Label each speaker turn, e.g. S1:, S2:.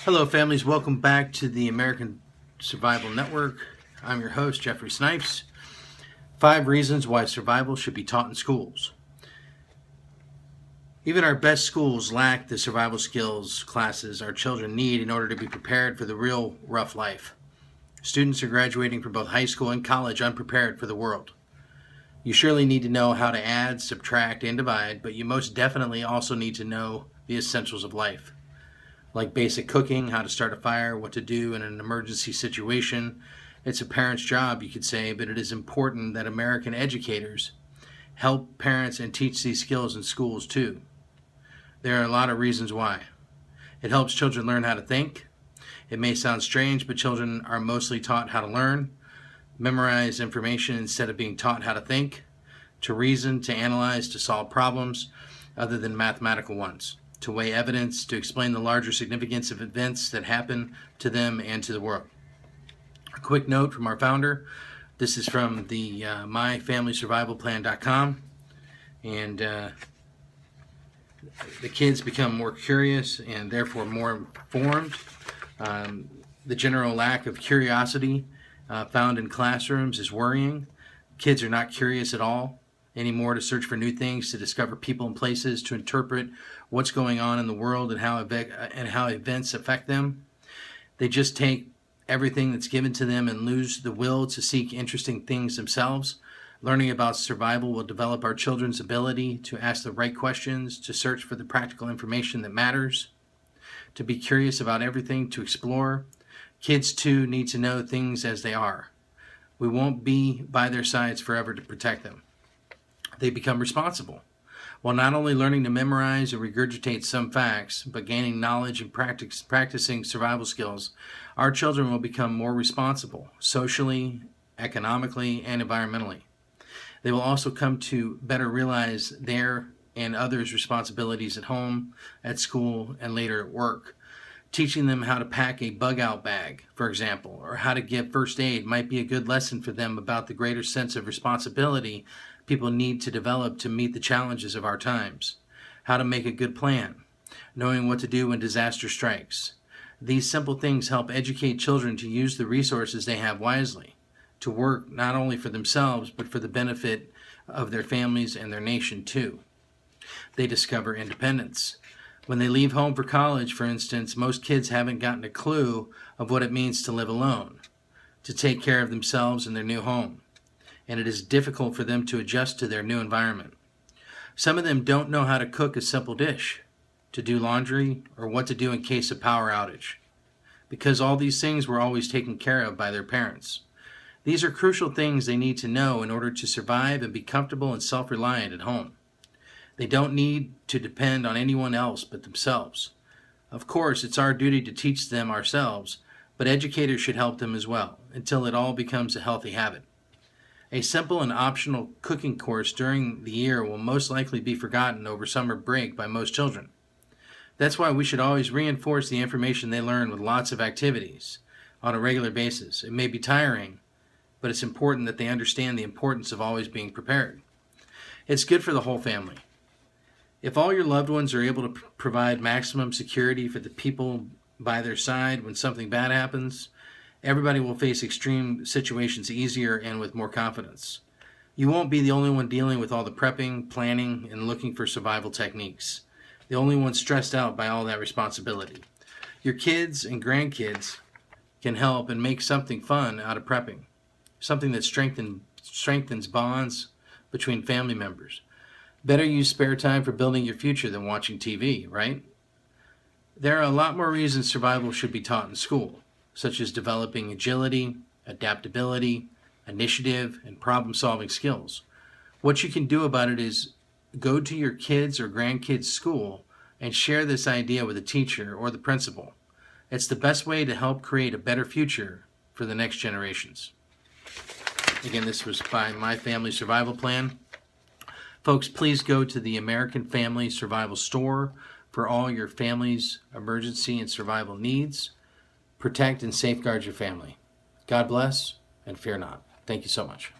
S1: Hello, families. Welcome back to the American Survival Network. I'm your host, Jeffrey Snipes. 5 reasons why survival should be taught in schools. Even our best schools lack the survival skills classes our children need in order to be prepared for the real rough life. Students are graduating from both high school and college unprepared for the world. You surely need to know how to add, subtract, and divide, but you most definitely also need to know the essentials of life. Like basic cooking, how to start a fire, what to do in an emergency situation. It's a parent's job, you could say, but it is important that American educators help parents and teach these skills in schools too. There are a lot of reasons why. It helps children learn how to think. It may sound strange, but children are mostly taught how to learn, memorize information instead of being taught how to think, to reason, to analyze, to solve problems other than mathematical ones, to weigh evidence, to explain the larger significance of events that happen to them and to the world. A quick note from our founder. This is from the myfamilysurvivalplan.com, and the kids become more curious and therefore more informed. The general lack of curiosity found in classrooms is worrying. Kids are not curious at all anymore to search for new things, to discover people and places, to interpret what's going on in the world and how events affect them. They just take everything that's given to them and lose the will to seek interesting things themselves. Learning about survival will develop our children's ability to ask the right questions, to search for the practical information that matters, to be curious about everything, to explore. Kids, too, need to know things as they are. We won't be by their sides forever to protect them. They become responsible. While not only learning to memorize and regurgitate some facts, but gaining knowledge and practicing survival skills, our children will become more responsible, socially, economically, and environmentally. They will also come to better realize their and others' responsibilities at home, at school, and later at work. Teaching them how to pack a bug-out bag, for example, or how to give first aid might be a good lesson for them about the greater sense of responsibility people need to develop to meet the challenges of our times. How to make a good plan, knowing what to do when disaster strikes. These simple things help educate children to use the resources they have wisely, to work not only for themselves, but for the benefit of their families and their nation too. They discover independence. When they leave home for college, for instance, most kids haven't gotten a clue of what it means to live alone, to take care of themselves in their new home, and it is difficult for them to adjust to their new environment. Some of them don't know how to cook a simple dish, to do laundry, or what to do in case of power outage, because all these things were always taken care of by their parents. These are crucial things they need to know in order to survive and be comfortable and self-reliant at home. They don't need to depend on anyone else but themselves. Of course, it's our duty to teach them ourselves, but educators should help them as well, until it all becomes a healthy habit. A simple and optional cooking course during the year will most likely be forgotten over summer break by most children. That's why we should always reinforce the information they learn with lots of activities on a regular basis. It may be tiring, but it's important that they understand the importance of always being prepared. It's good for the whole family. If all your loved ones are able to provide maximum security for the people by their side when something bad happens, everybody will face extreme situations easier and with more confidence. You won't be the only one dealing with all the prepping, planning, and looking for survival techniques. The only one stressed out by all that responsibility. Your kids and grandkids can help and make something fun out of prepping, something that strengthens bonds between family members. Better use spare time for building your future than watching TV, right? There are a lot more reasons survival should be taught in school, such as developing agility, adaptability, initiative, and problem-solving skills. What you can do about it is go to your kids' or grandkids' school and share this idea with a teacher or the principal. It's the best way to help create a better future for the next generations. Again, this was by My Family Survival Plan. Folks, please go to the American Family Survival Store for all your family's emergency and survival needs. Protect and safeguard your family. God bless, and fear not. Thank you so much.